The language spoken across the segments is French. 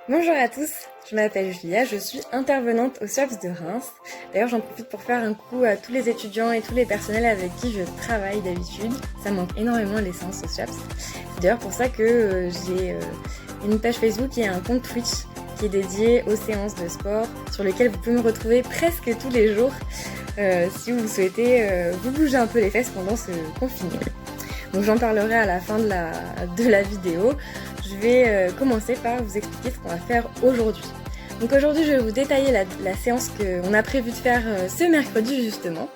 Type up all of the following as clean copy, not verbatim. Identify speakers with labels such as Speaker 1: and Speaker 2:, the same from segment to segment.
Speaker 1: Bonjour à tous, je m'appelle Julia, je suis intervenante au SWAPS de Reims. D'ailleurs j'en profite pour faire un coucou à tous les étudiants et tous les personnels avec qui je travaille d'habitude. Ça me manque énormément l'essence au SWAPS. C'est d'ailleurs pour ça que j'ai une page Facebook et un compte Twitch qui est dédié aux séances de sport sur lesquelles vous pouvez me retrouver presque tous les jours si vous souhaitez vous bouger un peu les fesses pendant ce confinement. Donc j'en parlerai à la fin de la vidéo. Je vais commencer par vous expliquer ce qu'on va faire aujourd'hui. Donc aujourd'hui je vais vous détailler la séance qu'on a prévu de faire ce mercredi justement.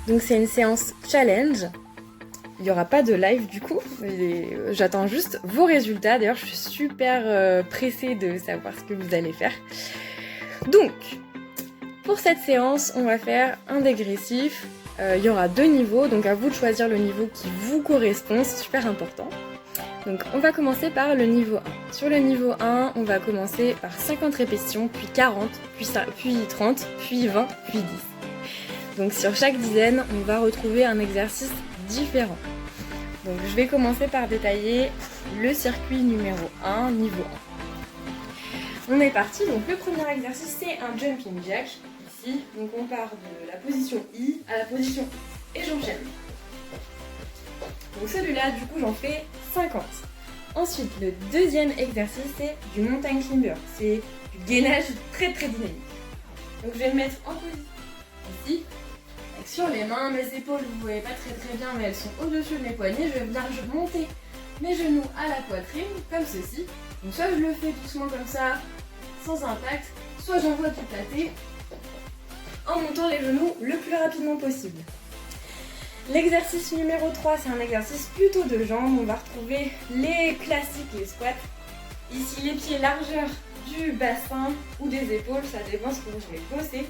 Speaker 1: Donc c'est une séance challenge. Il n'y aura pas de live du coup, j'attends juste vos résultats. D'ailleurs je suis super pressée de savoir ce que vous allez faire. Donc pour cette séance on va faire un dégressif. Il y aura 2 niveaux, donc à vous de choisir le niveau qui vous correspond, c'est super important. Donc on va commencer par le niveau 1. Sur le niveau 1, on va commencer par 50 répétitions, puis 40, puis 30, puis 20, puis 10. Donc sur chaque dizaine, on va retrouver un exercice différent. Donc je vais commencer par détailler le circuit numéro 1, niveau 1. On est parti, donc le premier exercice c'est un jumping jack. Ici, donc on part de la position I à la position I et j'enchaîne. Donc celui-là, du coup, j'en fais 50. Ensuite, le deuxième exercice, c'est du mountain climber. C'est du gainage très dynamique. Donc je vais me mettre en position ici, avec sur les mains, mes épaules, vous ne voyez pas très bien, mais elles sont au-dessus de mes poignets. Je vais venir monter mes genoux à la poitrine, comme ceci. Donc soit je le fais doucement comme ça, sans impact, soit j'envoie du pâté en montant les genoux le plus rapidement possible. L'exercice numéro 3, c'est un exercice plutôt de jambes. On va retrouver les classiques, les squats. Ici, les pieds largeur du bassin ou des épaules, ça dépend ce que vous voulez bosser.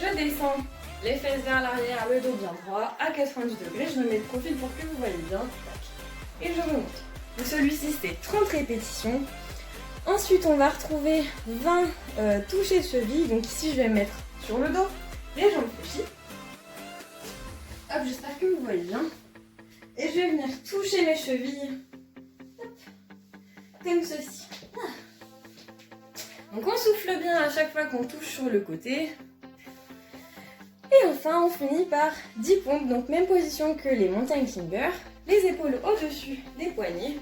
Speaker 1: Je descends les fesses vers l'arrière, le dos bien droit, à 90 degrés. Je me mets de profil pour que vous voyez bien. Et je remonte. Donc celui-ci, c'est 30 répétitions. Ensuite, on va retrouver 20 touchés de cheville. Donc ici, je vais me mettre sur le dos, les jambes fléchies. Hop, j'espère que vous voyez bien. Et je vais venir toucher mes chevilles. Hop, comme ceci. Ah. Donc on souffle bien à chaque fois qu'on touche sur le côté. Et enfin, on finit par 10 pompes. Donc même position que les mountain climbers. Les épaules au-dessus des poignets.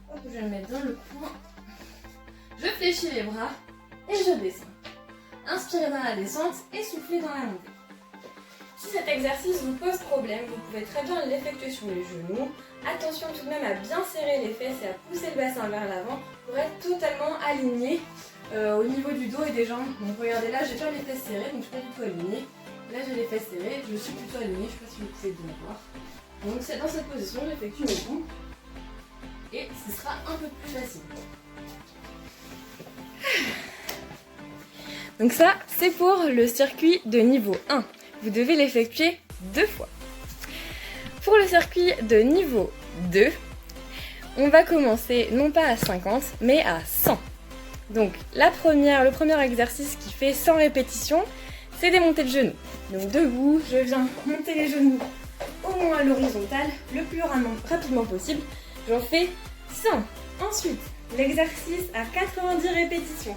Speaker 1: Hop, je vais le mettre dans le coin. Je fléchis les bras et je descends. Inspirez dans la descente et soufflez dans la montée. Si cet exercice vous pose problème, vous pouvez très bien l'effectuer sur les genoux. Attention tout de même à bien serrer les fesses et à pousser le bassin vers l'avant pour être totalement aligné au niveau du dos et des jambes. Donc regardez là, j'ai bien les fesses serrées, donc je suis pas du tout alignée. Là j'ai les fesses serrées, je suis plutôt alignée, je ne sais pas si vous pouvez bien voir. Donc c'est dans cette position, j'effectue mes pompes et ce sera un peu plus facile. Donc ça, c'est pour le circuit de niveau 1. Vous devez l'effectuer 2 fois. Pour le circuit de niveau 2, on va commencer non pas à 50, mais à 100. Donc le premier exercice qui fait 100 répétitions, c'est des montées de genoux. Donc debout, je viens monter les genoux au moins à l'horizontale, le plus rapidement possible. J'en fais 100. Ensuite, l'exercice à 90 répétitions.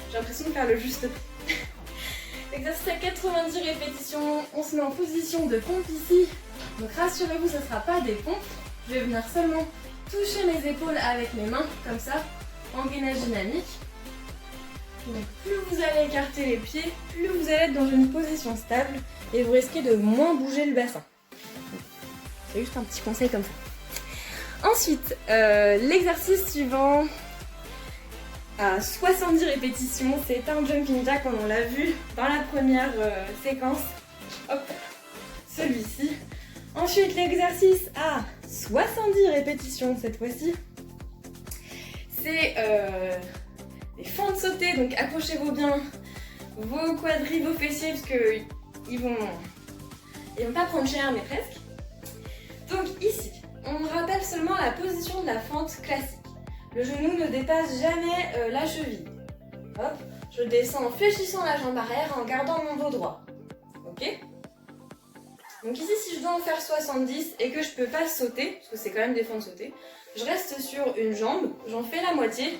Speaker 1: J'ai l'impression de faire le juste prix. L'exercice à 90 répétitions, on se met en position de pompe ici. Donc rassurez-vous, ce ne sera pas des pompes. Je vais venir seulement toucher mes épaules avec mes mains, comme ça, en gainage dynamique. Donc plus vous allez écarter les pieds, plus vous allez être dans une position stable et vous risquez de moins bouger le bassin. C'est juste un petit conseil comme ça. Ensuite, l'exercice suivant, à 70 répétitions, c'est un jumping jack comme on l'a vu dans la première séquence. Hop, celui-ci. Ensuite, l'exercice à 70 répétitions cette fois-ci. C'est des fentes sautées, donc accrochez-vous bien vos quadris, vos fessiers, parce qu'ils vont pas prendre cher, mais presque. Donc ici, on rappelle seulement la position de la fente classique. Le genou ne dépasse jamais la cheville. Hop, je descends en fléchissant la jambe arrière en gardant mon dos droit. Ok ? Donc ici, si je dois en faire 70 et que je peux pas sauter, parce que c'est quand même des fentes sautées, je reste sur une jambe, j'en fais la moitié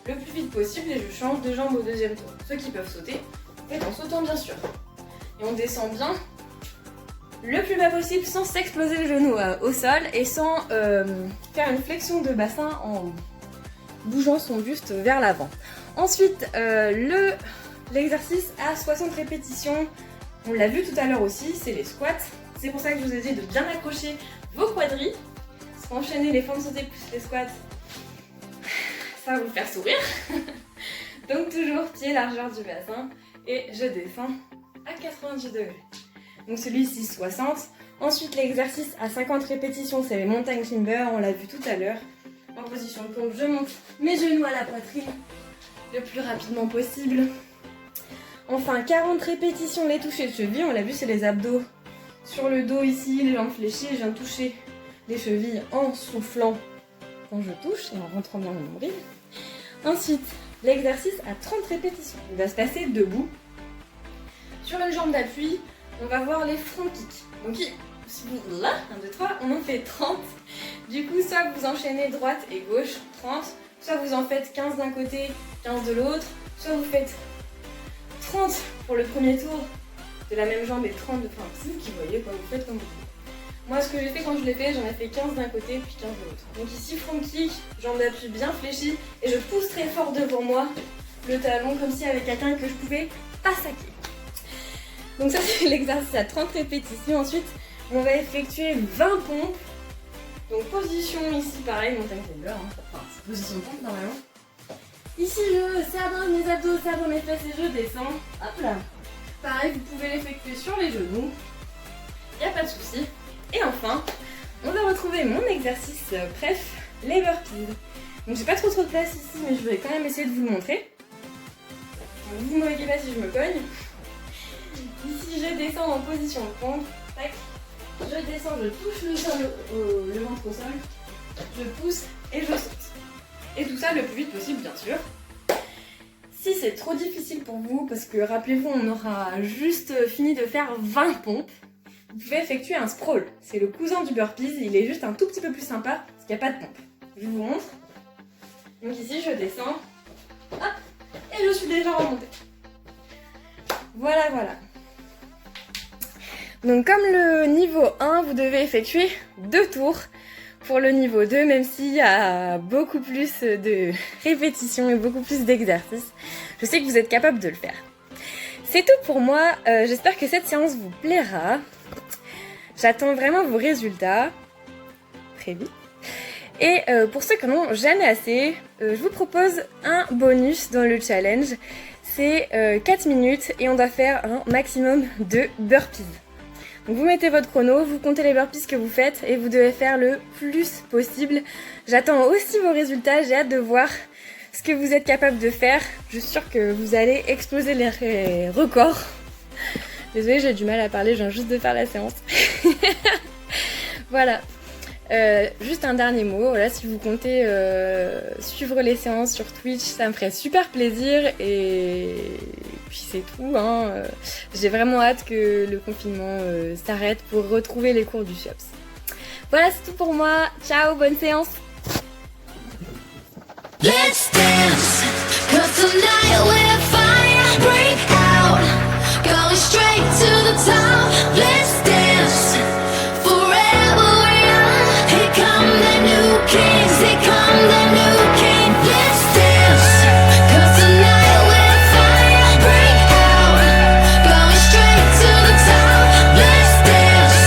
Speaker 1: le plus vite possible et je change de jambe au deuxième tour. Ceux qui peuvent sauter, faites en sautant bien sûr. Et on descend bien le plus bas possible sans s'exploser le genou au sol et sans faire une flexion de bassin en bougeant son buste vers l'avant. Ensuite, l'exercice à 60 répétitions, on l'a vu tout à l'heure aussi, c'est les squats. C'est pour ça que je vous ai dit de bien accrocher vos quadris. Parce qu'enchaîner les fentes sautées plus les squats, ça va vous faire sourire. Donc toujours pied largeur du bassin et je descends à 90 degrés. Donc celui-ci 60. Ensuite l'exercice à 50 répétitions, c'est les mountain climbers, on l'a vu tout à l'heure. En position de pompe, je monte mes genoux à la poitrine le plus rapidement possible. Enfin 40 répétitions, les touchés de cheville, on l'a vu, c'est les abdos sur le dos ici, les jambes fléchies. Je viens de toucher les chevilles en soufflant quand je touche et en rentrant dans le nombril. Ensuite, l'exercice à 30 répétitions. Il va se passer debout. Sur une jambe d'appui, on va voir les front kicks. Donc là, 1, 2, 3, on en fait 30. Du coup, soit vous enchaînez droite et gauche, 30. Soit vous en faites 15 d'un côté, 15 de l'autre. Soit vous faites 30 pour le premier tour de la même jambe et 30 de... Enfin, c'est vous qui voyez, quoi, vous faites comme vous voulez. Moi, ce que j'ai fait quand je l'ai fait, j'en ai fait 15 d'un côté puis 15 de l'autre. Donc ici, front kick, jambe d'appui bien fléchie et je pousse très fort devant moi le talon comme si avec quelqu'un que je pouvais pas saquer. Donc ça, c'est l'exercice à 30 répétitions. Ensuite, on va effectuer 20 pompes. Donc position ici, pareil, montagne climber, enfin, c'est position de pompe normalement. Ici, je serre dans mes abdos, serre dans mes fesses et je descends. Hop là. Pareil, vous pouvez l'effectuer sur les genoux. Il n'y a pas de souci. Et enfin, on va retrouver mon exercice préf, les burpees. Donc j'ai pas trop de place ici, mais je vais quand même essayer de vous le montrer. Donc, vous ne me voyez pas si je me cogne. Ici, je descends en position de pompe. Tac. Je descends, je touche le sol, le ventre au sol. Je pousse et je saute. Et tout ça le plus vite possible, bien sûr. Si c'est trop difficile pour vous, parce que rappelez-vous, on aura juste fini de faire 20 pompes, vous pouvez effectuer un sprawl. C'est le cousin du burpees, il est juste un tout petit peu plus sympa, parce qu'il n'y a pas de pompe. Je vous montre. Donc ici, je descends. Hop, et je suis déjà remontée. Voilà, voilà. Donc comme le niveau 1, vous devez effectuer 2 tours pour le niveau 2, même s'il y a beaucoup plus de répétitions et beaucoup plus d'exercices. Je sais que vous êtes capable de le faire. C'est tout pour moi, j'espère que cette séance vous plaira. J'attends vraiment vos résultats très vite. Et pour ceux qui n'en ont jamais assez, je vous propose un bonus dans le challenge. C'est 4 minutes et on doit faire un maximum de burpees. Donc vous mettez votre chrono, vous comptez les burpees que vous faites et vous devez faire le plus possible. J'attends aussi vos résultats, j'ai hâte de voir ce que vous êtes capable de faire. Je suis sûre que vous allez exploser les records. Désolée, j'ai du mal à parler, je viens juste de faire la séance. Voilà. Juste un dernier mot, voilà, si vous comptez suivre les séances sur Twitch, ça me ferait super plaisir et puis c'est tout, hein. J'ai vraiment hâte que le confinement s'arrête pour retrouver les cours du SHOPS. Voilà, c'est tout pour moi, ciao, bonne séance.
Speaker 2: Let's dance, 'cause tonight we're fire break out, going straight to the top. Let's dance, forever young. Here come the new kings, here come the new king. Let's dance, 'cause tonight we're fire break out, going straight to the top. Let's dance,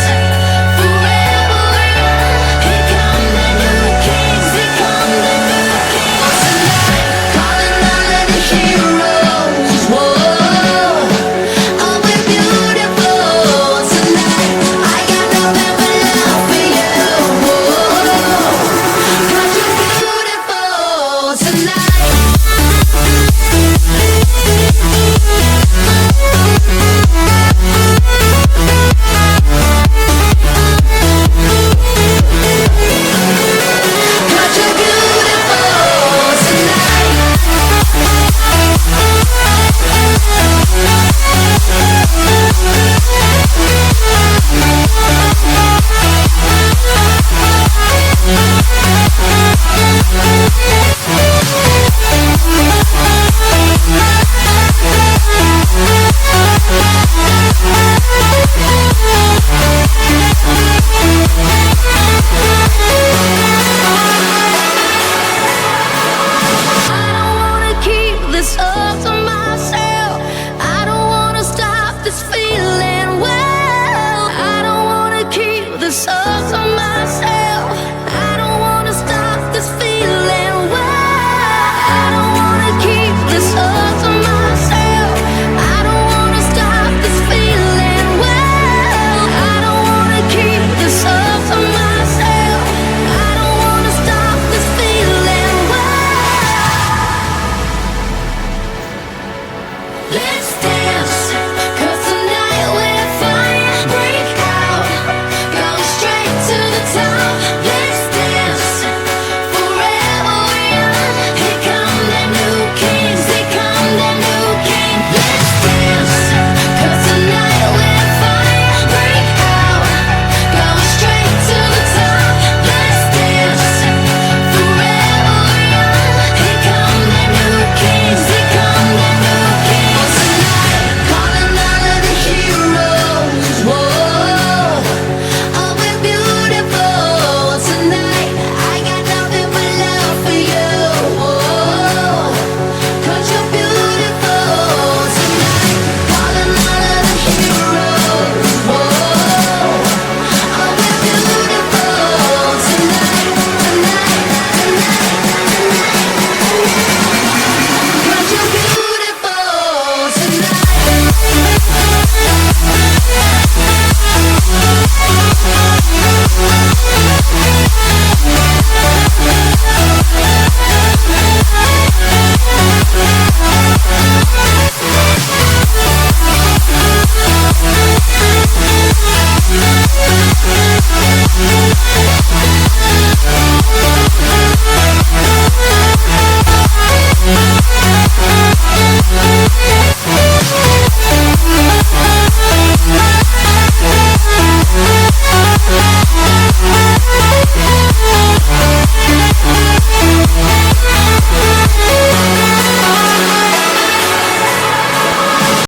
Speaker 2: forever young. Here come the new kings, here come the new kings. Calling all of the heroes. by my side.